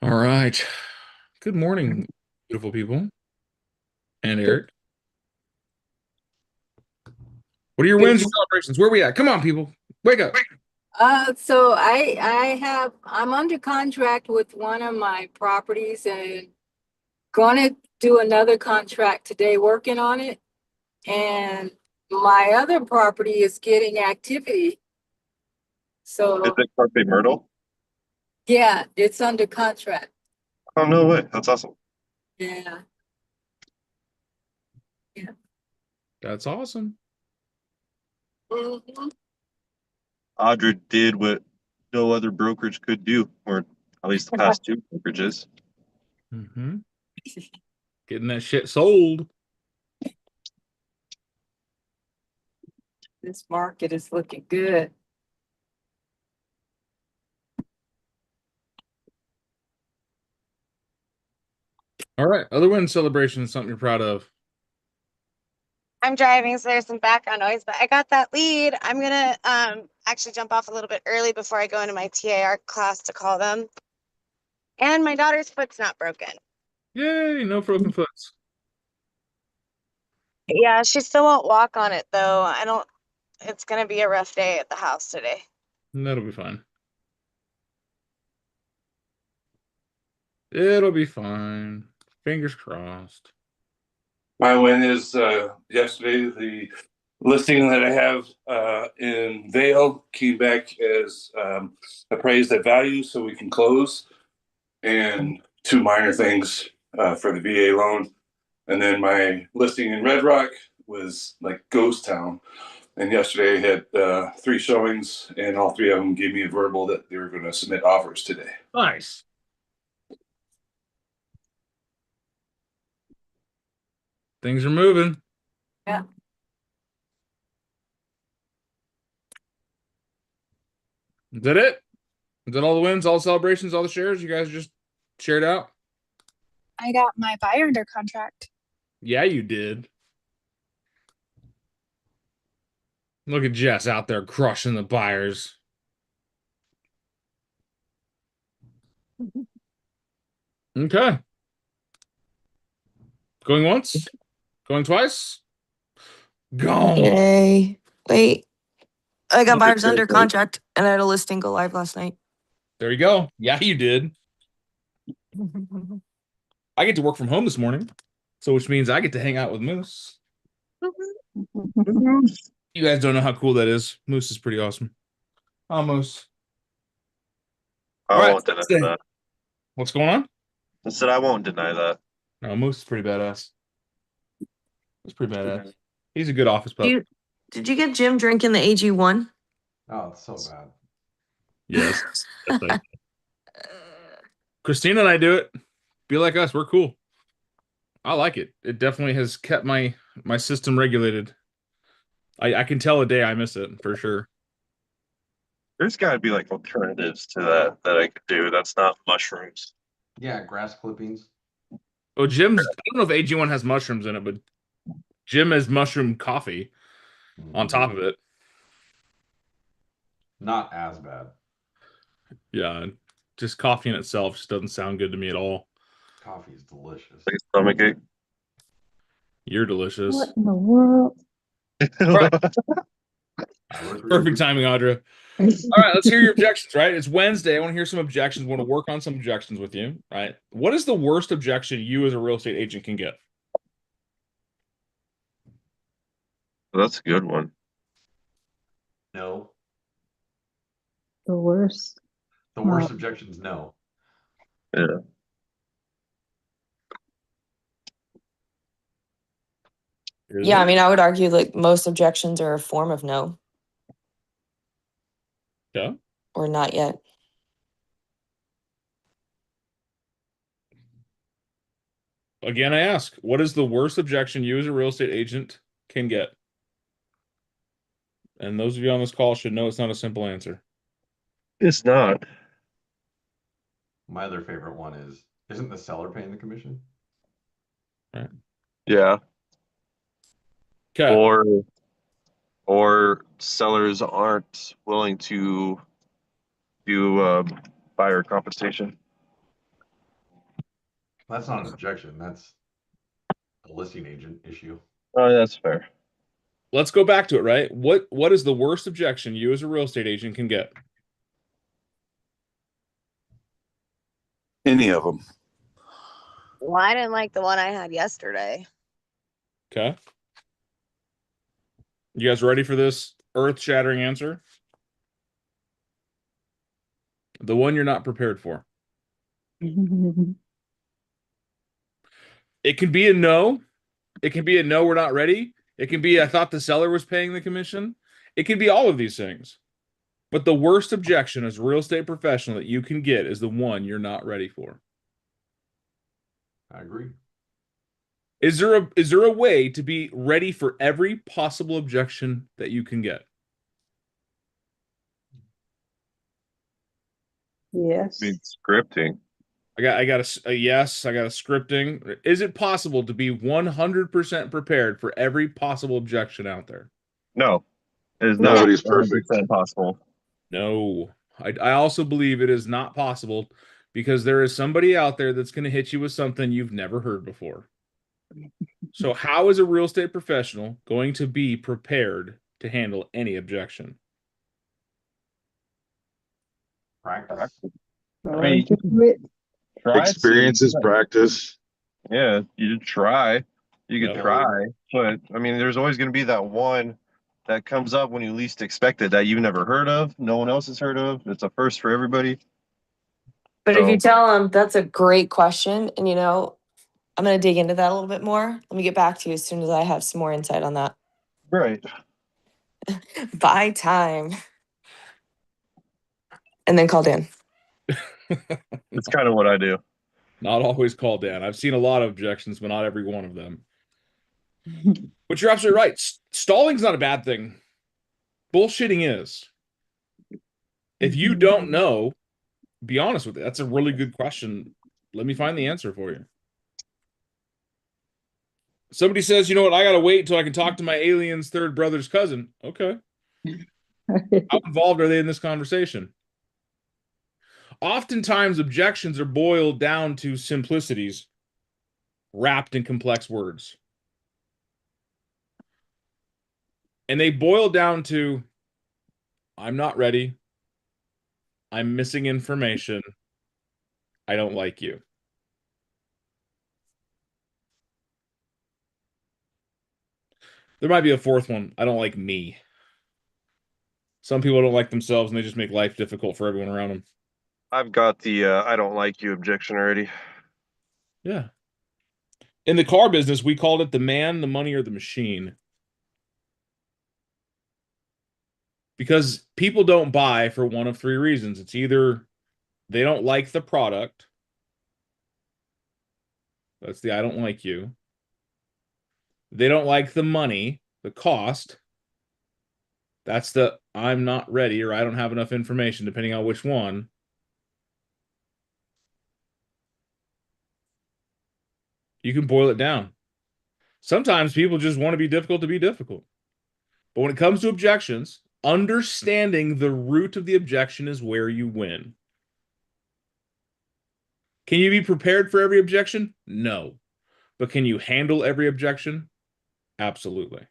All right. Good morning, beautiful people. And Eric. What are your Good. wins and celebrations? Where we at? Come on, people. Wake up. I'm under contract with one of my properties and gonna do another contract today working on it. And my other property is getting activity. Is So it Carpe Myrtle? yeah, it's under contract. Oh, no way. That's awesome. Yeah. Yeah. That's awesome. Mhm. Audra did what no other brokerage could do, or at least the past two brokerages. Mm-hmm. Getting that shit sold. This market is looking good. All right. Other win celebrations, something you're proud of. I'm driving, so there's some background noise, but I got that lead. I'm gonna actually jump off a little bit early before I go into my TAR class to call them. And my daughter's foot's not broken. Yay, no broken foots. Yeah, she still won't walk on it though. I don't It's gonna be a rough day at the house today. That'll be fine. It'll be fine. Fingers crossed. My win is yesterday the listing that I have in Vale came back as appraised at value, so we can close. And two minor things for the VA loan, and then my listing in Red Rock was like ghost town. And yesterday I had three showings, and all three of them gave me a verbal that they were going to submit offers today. Nice. Things are moving. Yeah. Is that it? Is that all the wins, all the celebrations, all the shares you guys just shared out? I got my buyer under contract. Yeah, you did. Look at Jess out there crushing the buyers. Okay. Going once? Going twice? Gone. Yay. Wait. I got Okay, buyers great, under great. contract and I had a listing go live last night. There you go. Yeah, you did. I get to work from home this morning, so which means I get to hang out with Moose. You guys don't know how cool that is. Moose is pretty awesome. Oh, Moose. All I right, won't deny stay. that. What's going on? I said I won't deny that. No, Moose is pretty badass. He's pretty badass. He's a good office pup. Did you get Jim drinking the AG1? Oh, it's so bad. Yes. Christina and I do it. Be like us. We're cool. I like it. It definitely has kept my system regulated. I can tell a day I miss it for sure. There's got to be like alternatives to that I could do. That's not mushrooms. Yeah, grass clippings. Oh, Jim's. I don't know if AG1 has mushrooms in it, but Jim has mushroom coffee on top of it. Not as bad. Yeah, just coffee in itself just doesn't sound good to me at all. Coffee is delicious. Like a stomach ache. You're delicious. What in the world? Right. I would agree. Perfect timing, Audra. All right, let's hear your objections, right? It's Wednesday. I want to hear some objections. I want to work on some objections with you, right? What is the worst objection you as a real estate agent can get? That's a good one. No. The worst. The worst objection is no. Yeah. Yeah, I mean, I would argue like most objections are a form of no Yeah. or not yet. Again, I ask, what is the worst objection you as a real estate agent can get? And those of you on this call should know it's not a simple answer. It's not. My other favorite one is, isn't the seller paying the commission? Right. Yeah. Okay. Or sellers aren't willing to do buyer compensation. That's not an objection. That's a listing agent issue. Oh, that's fair. Let's go back to it, right? What is the worst objection you as a real estate agent can get? Any of them. Well, I didn't like the one I had yesterday. Okay. You guys ready for this earth-shattering answer? The one you're not prepared for. It can be a no. It can be a no, we're not ready. It can be I thought the seller was paying the commission. It can be all of these things. But the worst objection as a real estate professional that you can get is the one you're not ready for. I agree. Is there a way to be ready for every possible objection that you can get? Yes. I mean, scripting. I got a yes, I got a scripting. Is it possible to be 100% prepared for every possible objection out there? No, it is Nobody's not perfect. 100% possible. No. I also believe it is not possible because there is somebody out there that's going to hit you with something you've never heard before. So how is a real estate professional going to be prepared to handle any objection? Practice. I mean, you can try Experience is to. practice. Yeah, you try. You could No. try, but I mean, there's always going to be that one that comes up when you least expect it that you've never heard of, no one else has heard of. It's a first for everybody. But if you So- tell them that's a great question, and I'm going to dig into that a little bit more. Let me get back to you as soon as I have some more insight on that. Right. Buy time. And then call Dan. It's kind of what I do. Not always call Dan. I've seen a lot of objections, but not every one of them. But you're absolutely right. Stalling's not a bad thing. Bullshitting is. If you don't know, be honest with it. That's a really good question. Let me find the answer for you. Somebody says, you know what, I gotta wait until I can talk to my alien's third brother's cousin. Okay. How involved are they in this conversation? Oftentimes, objections are boiled down to simplicities wrapped in complex words. And they boil down to, I'm not ready. I'm missing information. I don't like you. There might be a fourth one. I don't like me. Some people don't like themselves and they just make life difficult for everyone around them. I've got the I don't like you objection already. Yeah. In the car business, we called it the man, the money, or the machine. Because people don't buy for one of three reasons. It's either they don't like the product. That's the I don't like you. They don't like the money, the cost. That's the I'm not ready or I don't have enough information, depending on which one. You can boil it down. Sometimes people just want to be difficult to be difficult. But when it comes to objections, understanding the root of the objection is where you win. Can you be prepared for every objection? No. But can you handle every objection? Absolutely.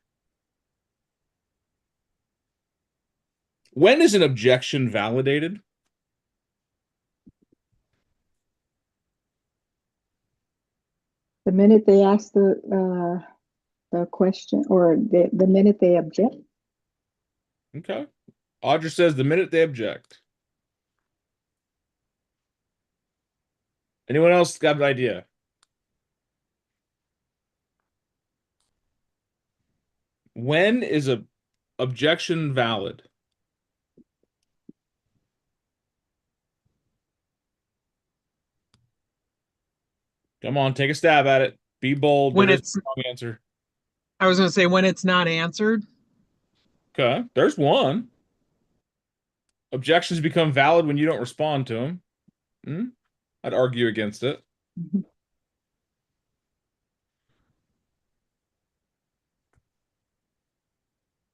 When is an objection validated? The minute they ask the question, or the minute they object. Okay. Audra says the minute they object. Anyone else got an idea? When is a objection valid? Come on, take a stab at it. Be bold. When There is it's, no wrong answer. I was going to say when it's not answered. Okay, there's one. Objections become valid when you don't respond to them. I'd argue against it.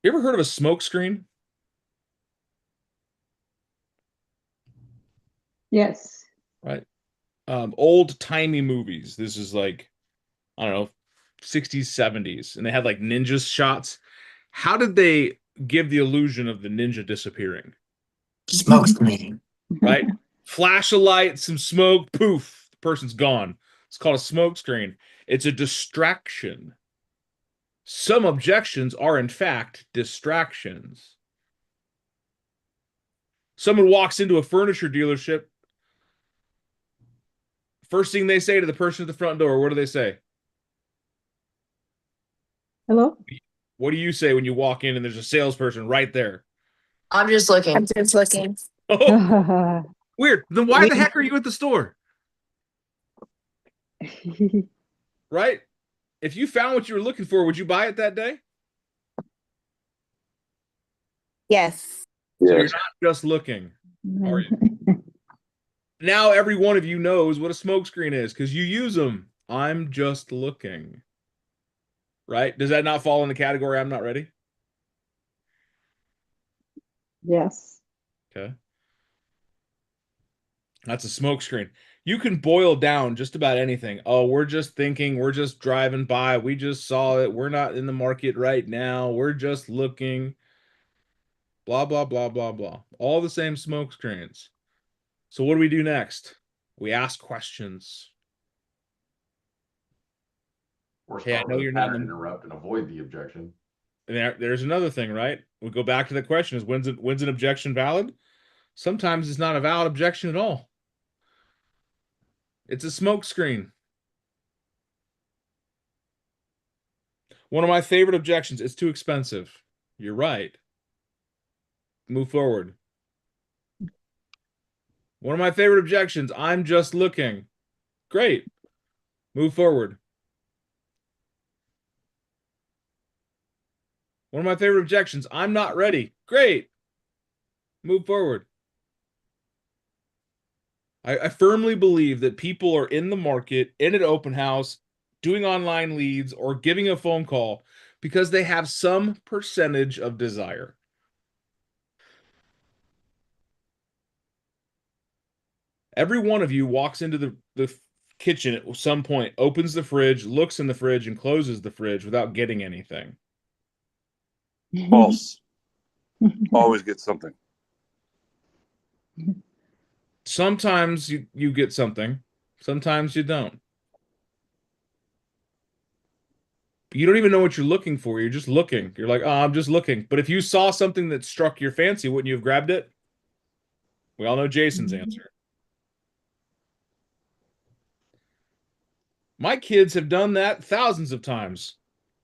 You ever heard of a smoke screen? Yes. Right. old timey movies. This is like, I don't know, 60s, 70s, and they had like ninja shots. How did they give the illusion of the ninja disappearing? Smoke screen. Right? Flash a light, some smoke, poof, the person's gone. It's called a smoke screen. It's a distraction. Some objections are, in fact, distractions. Someone walks into a furniture dealership. First thing they say to the person at the front door, what do they say? Hello? What do you say when you walk in and there's a salesperson right there? I'm just looking. I'm just looking. Oh, weird. Then why the heck are you at the store? Right? If you found what you were looking for, would you buy it that day? Yes. So you're not just looking. Are you? Now every one of you knows what a smokescreen is because you use them. I'm just looking. Right? Does that not fall in the category I'm not ready? Yes. Okay. That's a smokescreen. You can boil down just about anything. Oh, we're just thinking, we're just driving by, we just saw it, we're not in the market right now, we're just looking. Blah, blah, blah, blah, blah. All the same smokescreens. So what do we do next? We ask questions. Or Hey, I start know with a you're not pattern in the- interrupt and avoid the objection. And there's another thing, right? We go back to the question: is when's an objection valid? Sometimes it's not a valid objection at all. It's a smokescreen. One of my favorite objections: it's too expensive. You're right. Move forward. One of my favorite objections: I'm just looking. Great. Move forward. One of my favorite objections: I'm not ready. Great. Move forward. I firmly believe that people are in the market, in an open house, doing online leads, or giving a phone call because they have some percentage of desire. Every one of you walks into the kitchen at some point, opens the fridge, looks in the fridge, and closes the fridge without getting anything. False. Always get something. Sometimes you get something, sometimes you don't. You don't even know what you're looking for. You're just looking. You're like, oh, I'm just looking. But if you saw something that struck your fancy, wouldn't you have grabbed it? We all know Jason's answer. My kids have done that thousands of times.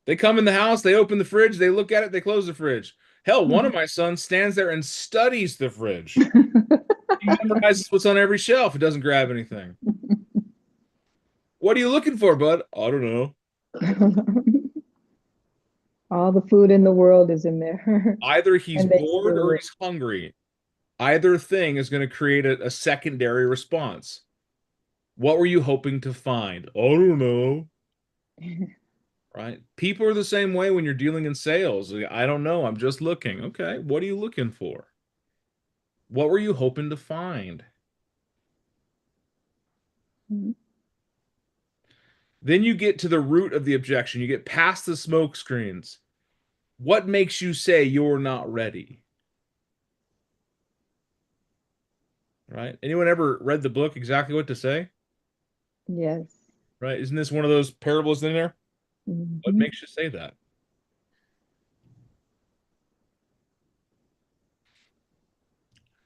They come in the house, they open the fridge, they look at it, they close the fridge. Hell, one of my sons stands there and studies the fridge. He memorizes what's on every shelf. It doesn't grab anything. What are you looking for, bud? I don't know. All the food in the world is in there. Either he's And they bored still or look. he's hungry. Either thing is going to create a secondary response. What were you hoping to find? I don't know. Right? People are the same way when you're dealing in sales. I don't know. I'm just looking. Okay. What are you looking for? What were you hoping to find? Mhm. Then you get to the root of the objection. You get past the smoke screens. What makes you say you're not ready? Right? Anyone ever read the book Exactly What to Say? Yes. Right? Isn't this one of those parables in there? What Mhm. makes you say that?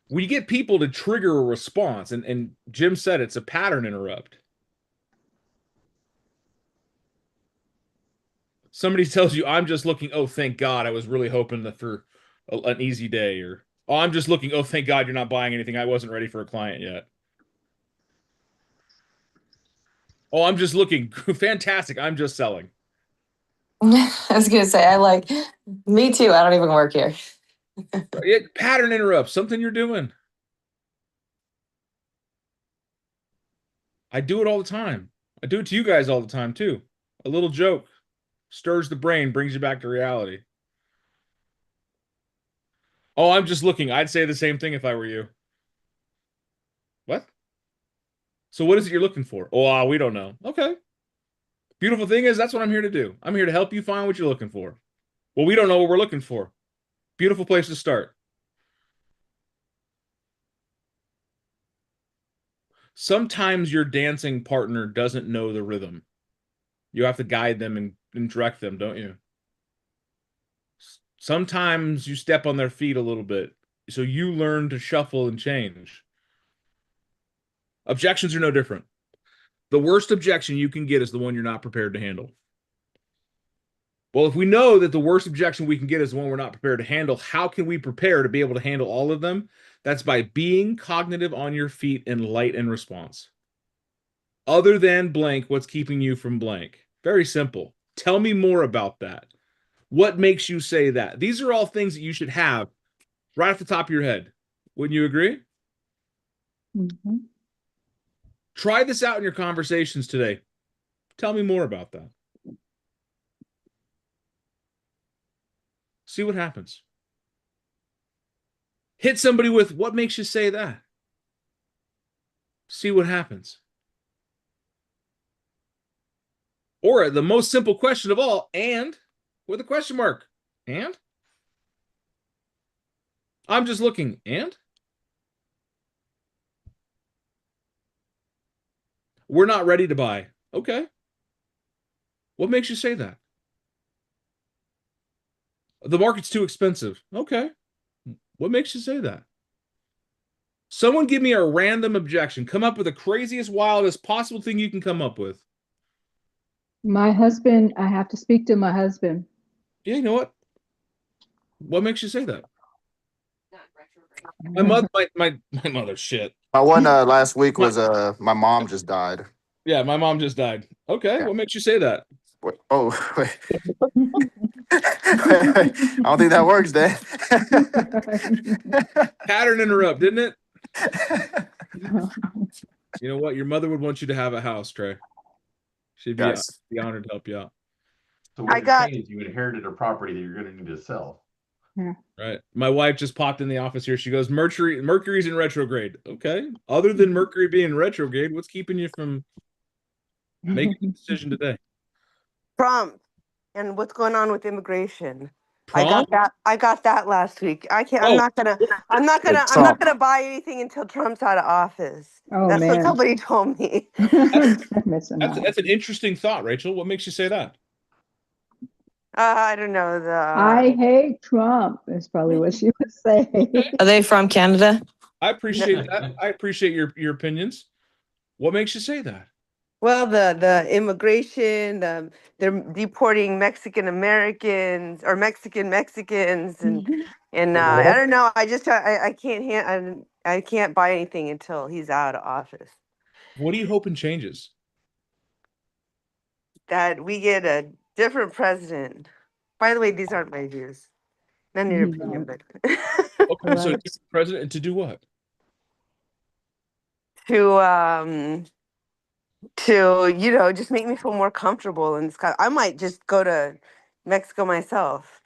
We get people to trigger a response, and Jim said it's a pattern interrupt. Somebody tells you, I'm just looking, oh, thank God, I was really hoping for an easy day. Or, oh, I'm just looking, oh, thank God you're not buying anything. I wasn't ready for a client yet. Oh, I'm just looking, fantastic. I'm just selling. I was gonna say, me too. I don't even work here. Pattern interrupts, something you're doing. I do it all the time. I do it to you guys all the time, too. A little joke stirs the brain, brings you back to reality. Oh, I'm just looking. I'd say the same thing if I were you. What? So what is it you're looking for? Oh, we don't know. Okay. Beautiful thing is that's what I'm here to do. I'm here to help you find what you're looking for. Well, we don't know what we're looking for. Beautiful place to start. Sometimes your dancing partner doesn't know the rhythm. You have to guide them and direct them, don't you? Sometimes you step on their feet a little bit. So you learn to shuffle and change. Objections are no different. The worst objection you can get is the one you're not prepared to handle. Well, if we know that the worst objection we can get is the one we're not prepared to handle, how can we prepare to be able to handle all of them? That's by being cognitive on your feet and light in response. Other than blank, what's keeping you from blank? Very simple. Tell me more about that. What makes you say that? These are all things that you should have right off the top of your head. Wouldn't you agree? Mm-hmm. Try this out in your conversations today. Tell me more about that. See what happens. Hit somebody with what makes you say that. See what happens. Or the most simple question of all, and with a question mark. And? I'm just looking. And? We're not ready to buy. Okay. What makes you say that? The market's too expensive. Okay. What makes you say that? Someone give me a random objection. Come up with the craziest, wildest possible thing you can come up with. My husband, I have to speak to my husband. Yeah, you know what? What makes you say that? My mother, my mother, shit. My one last week was my mom just died. Yeah, my mom just died. Okay, Yeah. what makes you say that? Wait, oh, wait. I don't think that works, Dad. Pattern interrupt, didn't it? You know what? Your mother would want you to have a house, Trey. She'd be, Yes. be honored to help you out. So what I you're got- saying is you inherited a property that you're going to need to sell. Right. My wife just popped in the office here. She goes, Mercury's in retrograde. Okay. Other than Mercury being in retrograde, what's keeping you from making a decision today? Trump and what's going on with immigration. Prom? I got that last week. I can't. Oh. I'm not gonna buy anything until Trump's out of office. Oh, That's man. what somebody told me. That's That's an interesting thought, Rachel. What makes you say that? I don't know. I hate Trump is probably what she would say. Are they from Canada? I appreciate that. I appreciate your opinions. What makes you say that? Well, the immigration, they're deporting Mexican Americans or Mexicans, and I don't know. I can't buy anything until he's out of office. What are you hoping changes? That we get a different president. By the way, these aren't my views. None of your opinion, but Okay, so Right. president to do what? to just make me feel more comfortable in this country. I might just go to Mexico myself,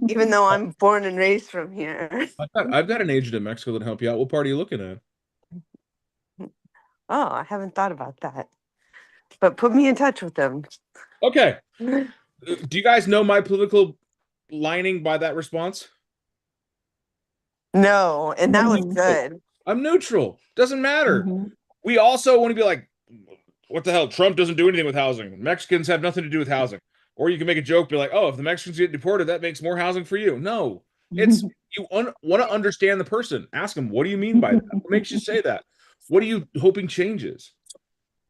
even though I'm born and raised from here. I've got an agent in Mexico that can help you out. What part are you looking at? Oh, I haven't thought about that. But put me in touch with them. Okay. Do you guys know my political lining by that response? No, and that was Mhm. good. I'm neutral. Doesn't matter. Mhm. We also want to be like, what the hell? Trump doesn't do anything with housing. Mexicans have nothing to do with housing. Or you can make a joke, be like, oh, if the Mexicans get deported, that makes more housing for you. No, it's you want to understand the person. Ask them, what do you mean by that? What makes you say that? What are you hoping changes?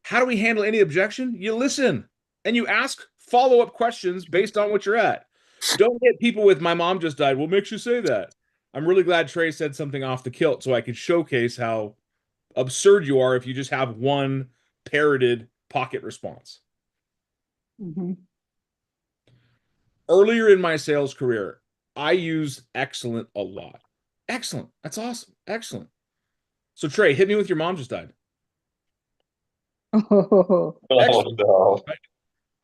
How do we handle any objection? You listen and you ask follow-up questions based on what you're at. Don't hit people with my mom just died. What makes you say that? I'm really glad Trey said something off the kilt so I could showcase how absurd you are if you just have one parroted pocket response. Mhm. Earlier in my sales career, I used excellent a lot. Excellent. That's awesome. Excellent. So Trey, hit me with your mom just died. Oh, Excellent. no.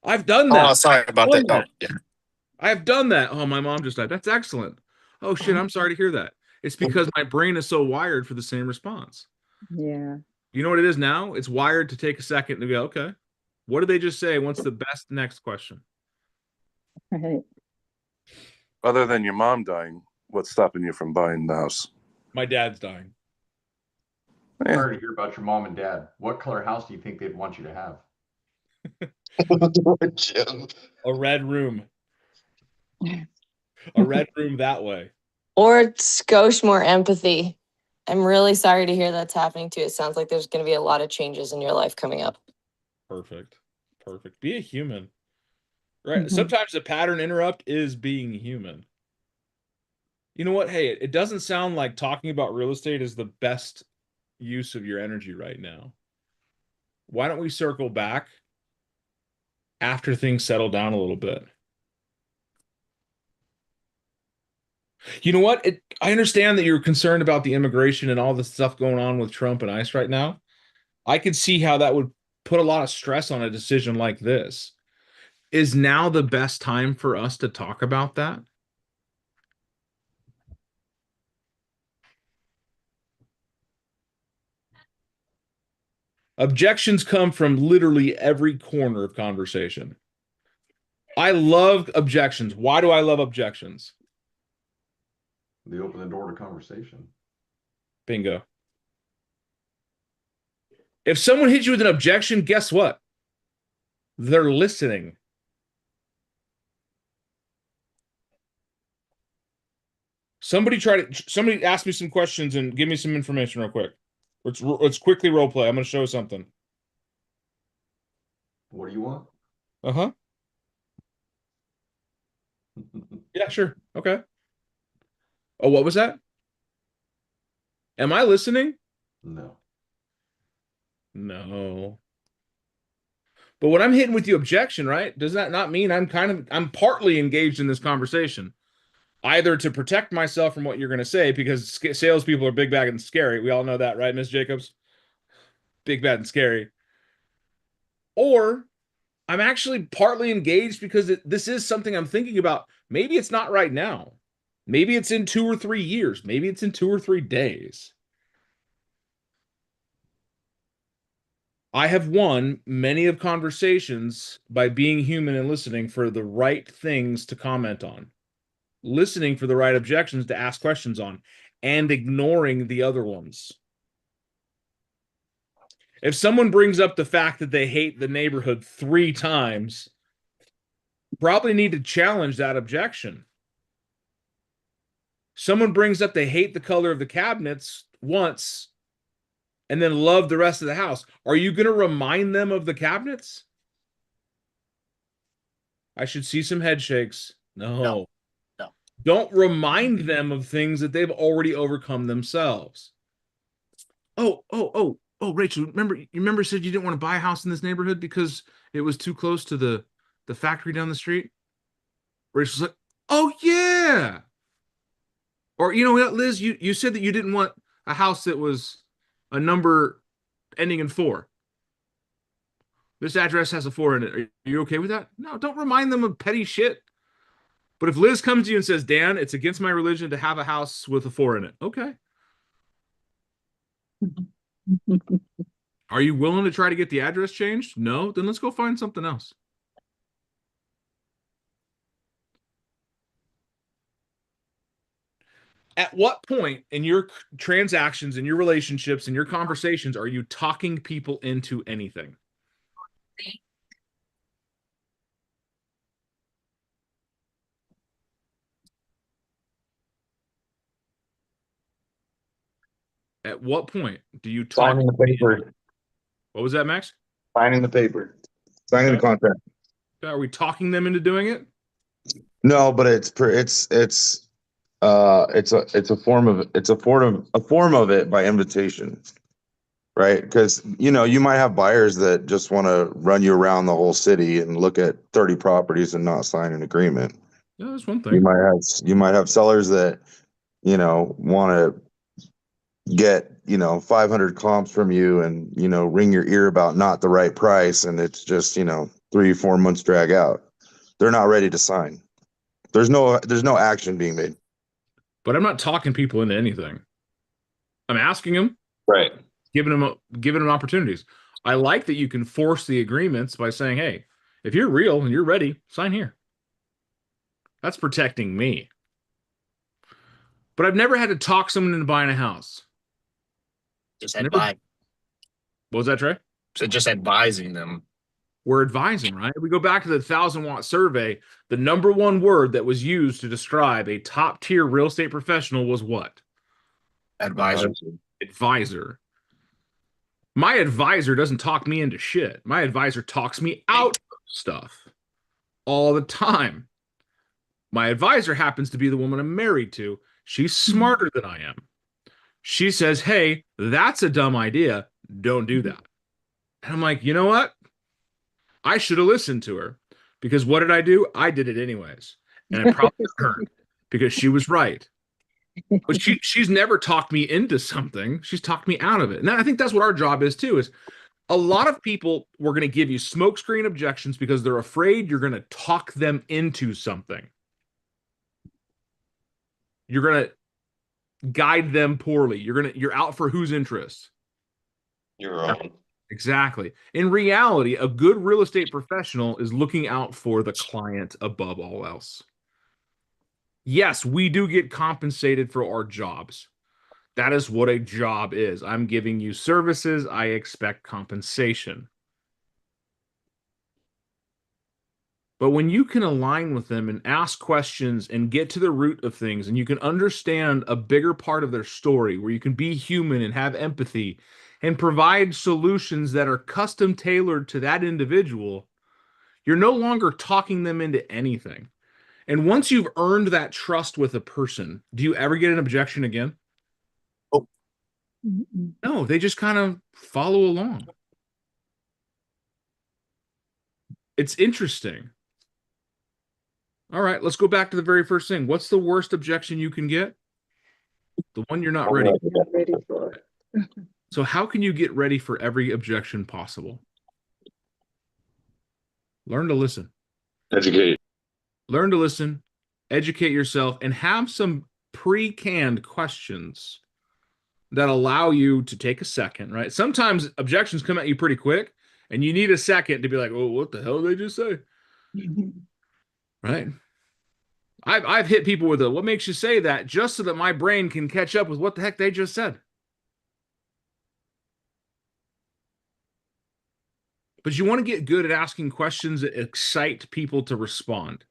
I've done that. Oh, sorry about that. Oh, yeah. I've done that. Oh, my mom just died. That's excellent. Oh shit, I'm sorry to hear that. It's because my brain is so wired for the same response. yeah. You know what it is now? It's wired to take a second to go, okay, what did they just say? What's the best next question? Right. Other than your mom dying, what's stopping you from buying the house? My dad's dying. Sorry to hear about your mom and dad. What color house do you think they'd want you to have? A red room. A red room that way. Or skosh more empathy. I'm really sorry to hear that's happening too. It sounds like there's going to be a lot of changes in your life coming up. Perfect. Perfect. Be a human. Right. Mhm. Sometimes the pattern interrupt is being human. You know what? Hey, it doesn't sound like talking about real estate is the best use of your energy right now. Why don't we circle back after things settle down a little bit? You know what? I understand that you're concerned about the immigration and all the stuff going on with Trump and ICE right now. I could see how that would put a lot of stress on a decision like this. Is now the best time for us to talk about that? Objections come from literally every corner of conversation. I love objections. Why do I love objections? They open the door to conversation. Bingo. If someone hits you with an objection, guess what? They're listening. Somebody ask me some questions and give me some information real quick. Let's quickly role play. I'm going to show something. What do you want? Uh-huh. Yeah, sure. Okay. Oh, what was that? Am I listening? No. No. But when I'm hitting with the objection, right? Does that not mean I'm partly engaged in this conversation? Either to protect myself from what you're going to say, because salespeople are big, bad, and scary. We all know that, right, Ms. Jacobs? Big, bad, and scary. Or I'm actually partly engaged because this is something I'm thinking about. Maybe it's not right now. Maybe it's in 2 or 3 years. Maybe it's in 2 or 3 days. I have won many of conversations by being human and listening for the right things to comment on. Listening for the right objections to ask questions on, and ignoring the other ones. If someone brings up the fact that they hate the neighborhood 3 times, probably need to challenge that objection. Someone brings up they hate the color of the cabinets once and then love the rest of the house. Are you going to remind them of the cabinets? I should see some head shakes. No. Don't remind them of things that they've already overcome themselves. Oh, Rachel, you remember said you didn't want to buy a house in this neighborhood because it was too close to the factory down the street? Rachel's like, oh yeah. Or you know what, Liz, you said that you didn't want a house that was a number ending in 4. This address has a 4 in it. Are you okay with that? No, don't remind them of petty shit. But if Liz comes to you and says, Dan, it's against my religion to have a house with a 4 in it. Okay. Are you willing to try to get the address changed? No? Then let's go find something else. At what point in your transactions, in your relationships, in your conversations, are you talking people into anything? At what point do you talk? Signing the paper. What was that, Max? Signing the paper. Signing the contract. Are we talking them into doing it? No, but it's a form of it by invitation, right? Because you might have buyers that just want to run you around the whole city and look at 30 properties and not sign an agreement. Yeah, that's one thing. You might have sellers that want to get 500 comps from you and ring your ear about not the right price, and it's just 3-4 months drag out. They're not ready to sign. There's no action being made. But I'm not talking people into anything. I'm asking them. Right. giving them opportunities. I like that you can force the agreements by saying, hey, if you're real and you're ready, sign here. That's protecting me. But I've never had to talk someone into buying a house. Just advise. What was that, Trey? So just advising them. We're advising, right? We go back to the 1,000-watt survey. The number one word that was used to describe a top-tier real estate professional was what? Advisor. Advisor. My advisor doesn't talk me into shit. My advisor talks me out of stuff all the time. My advisor happens to be the woman I'm married to. She's smarter than I am. She says, hey, that's a dumb idea. Don't do that. And I'm like, you know what? I should have listened to her, because what did I do? I did it anyways. And I probably hurt because she was right. But she's never talked me into something. She's talked me out of it. And I think that's what our job is too, is a lot of people were going to give you smokescreen objections because they're afraid you're going to talk them into something. You're going to guide them poorly. You're out for whose interest? Your own. Exactly. In reality, a good real estate professional is looking out for the client above all else. Yes, we do get compensated for our jobs. That is what a job is. I'm giving you services. I expect compensation. But when you can align with them and ask questions and get to the root of things, and you can understand a bigger part of their story, where you can be human and have empathy and provide solutions that are custom tailored to that individual, you're no longer talking them into anything. And once you've earned that trust with a person, do you ever get an objection again? Oh. No, they just kind of follow along. It's interesting. All right, let's go back to the very first thing. What's the worst objection you can get? The one you're not ready for. Not ready for it. So how can you get ready for every objection possible? Learn to listen. Educate. Learn to listen, educate yourself, and have some pre-canned questions that allow you to take a second, right? Sometimes objections come at you pretty quick, and you need a second to be like, oh, what the hell did they just say? Right? I've hit people with what makes you say that, just so that my brain can catch up with what the heck they just said. But you want to get good at asking questions that excite people to respond.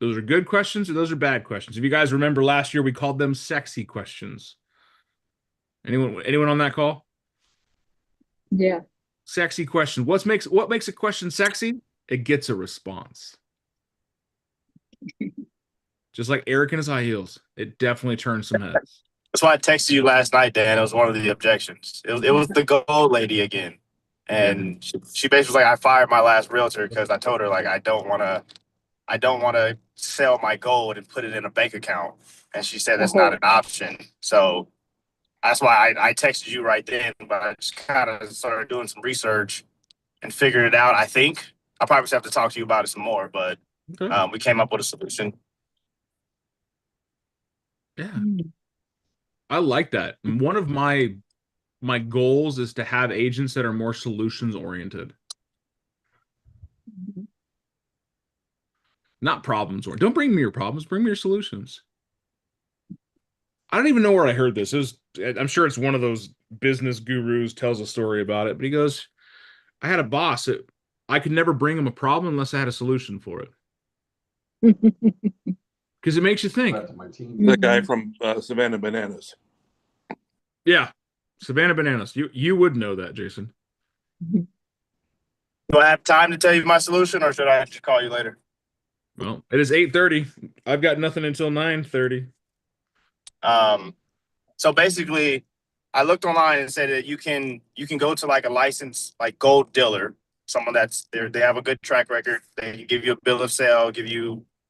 Those are good questions or those are bad questions. If you guys remember last year, we called them sexy questions. Anyone on that call? Yeah. Sexy question. What makes a question sexy? It gets a response. Just like Eric in his high heels. It definitely turns some heads. That's why I texted you last night, Dan. It was one of the objections. It was the gold lady again. And she basically was like, I fired my last realtor because I told her, like, I don't want to sell my gold and put it in a bank account. And she said that's not an option. So that's why I texted you right then. But I just kind of started doing some research and figured it out. I think I'll probably just have to talk to you about it some more, but we came up with a solution. Yeah. I like that. One of my goals is to have agents that are more solutions oriented. Not problems oriented. Don't bring me your problems, bring me your solutions. I don't even know where I heard this. I'm sure it's one of those business gurus tells a story about it, but he goes, I had a boss that I could never bring him a problem unless I had a solution for it. Because it makes you think. The guy from Savannah Bananas. Yeah. Savannah Bananas. You would know that, Jason. Do I have time to tell you my solution, or should I have to call you later? Well, it is 8:30. I've got nothing until 9:30. So basically, I looked online and said that you can go to like a licensed like gold dealer, someone that's there. They have a good track record. They can give you a bill of sale,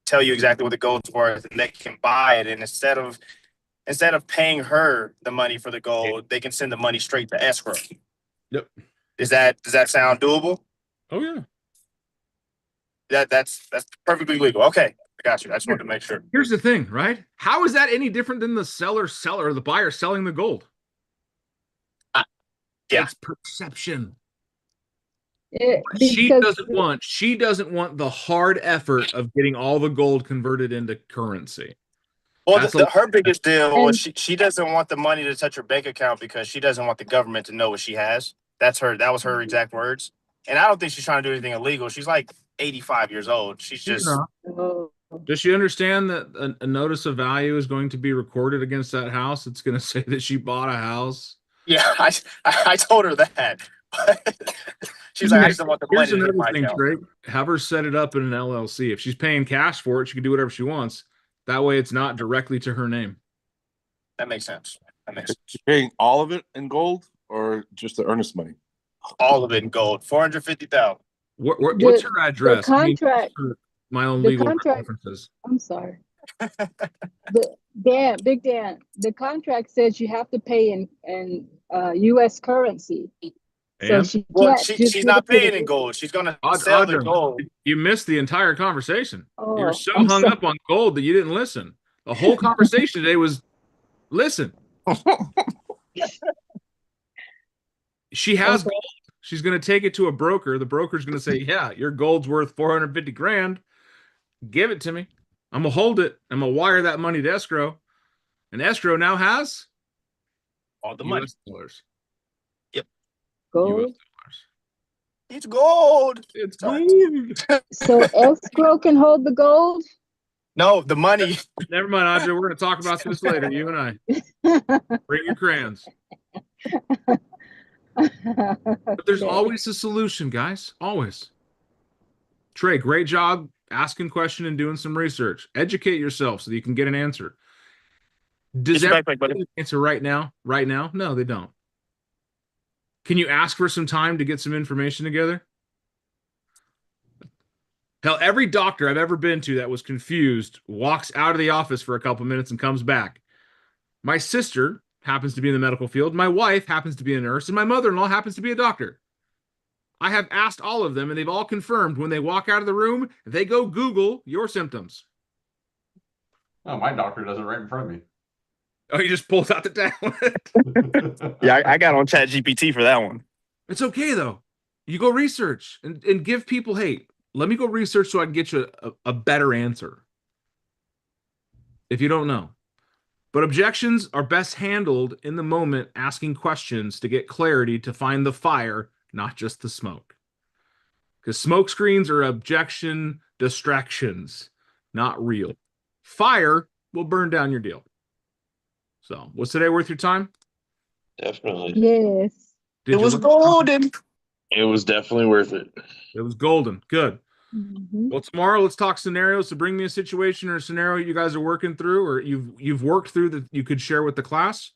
tell you exactly what the gold's worth, and they can buy it. And instead of paying her the money for the gold, they can send the money straight to escrow. Yep. Does that sound doable? Oh yeah. That's perfectly legal. Okay, I got you. I just wanted to make sure. Here's the thing, right? How is that any different than the buyer selling the gold? Yeah. It's perception. Because She doesn't want the hard effort of getting all the gold converted into currency. Well, That's her biggest deal was And- she doesn't want the money to touch her bank account because she doesn't want the government to know what she has. That was her exact words. And I don't think she's trying to do anything illegal. She's like 85 years old. She's just Oh, Does she understand that a notice of value is going to be recorded against that house? It's going to say that she bought a house. yeah. I told her that. She's like, I just don't want the money Here's to hit another my thing, account. Trey. Have her set it up in an LLC. If she's paying cash for it, she can do whatever she wants. That way, it's not directly to her name. That makes sense. That makes sense. You're paying all of it in gold or just the earnest money? All of it in gold. 450,000. What's her address? The contract. For my own The legal contract- references. I'm sorry. Big Dan, the contract says you have to pay in U.S. currency. So And? she Well, can't just she's give not it to the paying in people. gold. She's gonna sell the Audra, gold. you missed the entire conversation. You're Oh, so I'm hung sorry. up on gold that you didn't listen. The whole conversation today was listen. She has Okay. gold. She's going to take it to a broker. The broker's going to say, "Yeah, your gold's worth 450 grand. Give it to me. I'm gonna hold it. I'm gonna wire that money to escrow, and escrow now has all the money. US dollars. Gold. It's gold. It's gold. So escrow can hold the gold? No, the money. Never mind, Audrey. We're gonna talk about this later. You and I. Bring your crayons. But there's Okay. always a solution, guys. Always. Trey, great job asking question and doing some research. Educate yourself so that you can get an answer. Does everybody have an answer right now? Right now? No, they don't. Can you ask for some time to get some information together? Hell, every doctor I've ever been to that was confused walks out of the office for a couple minutes and comes back. My sister happens to be in the medical field. My wife happens to be a nurse, and my mother-in-law happens to be a doctor. I have asked all of them, and they've all confirmed when they walk out of the room, they go Google your symptoms. Oh, my doctor does it right in front of me. Oh, he just pulls out the tablet. Yeah, I got on ChatGPT for that one. It's okay, though. You go research and give people, hey, let me go research so I can get you a better answer. If you don't know. But objections are best handled in the moment, asking questions to get clarity to find the fire, not just the smoke. Because smoke screens are objection distractions, not real. Fire will burn down your deal. So, was today worth your time? Definitely. Yes. Did It you was look- golden. It was definitely worth it. It was golden. Good. Mhm. Well, tomorrow let's talk scenarios. So bring me a situation or a scenario you guys are working through, or you've worked through that you could share with the class,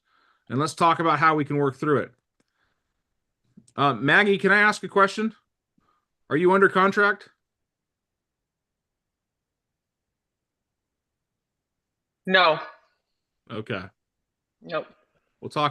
and let's talk about how we can work through it. Maggie, can I ask a question? Are you under contract? No, Okay. nope. We'll talk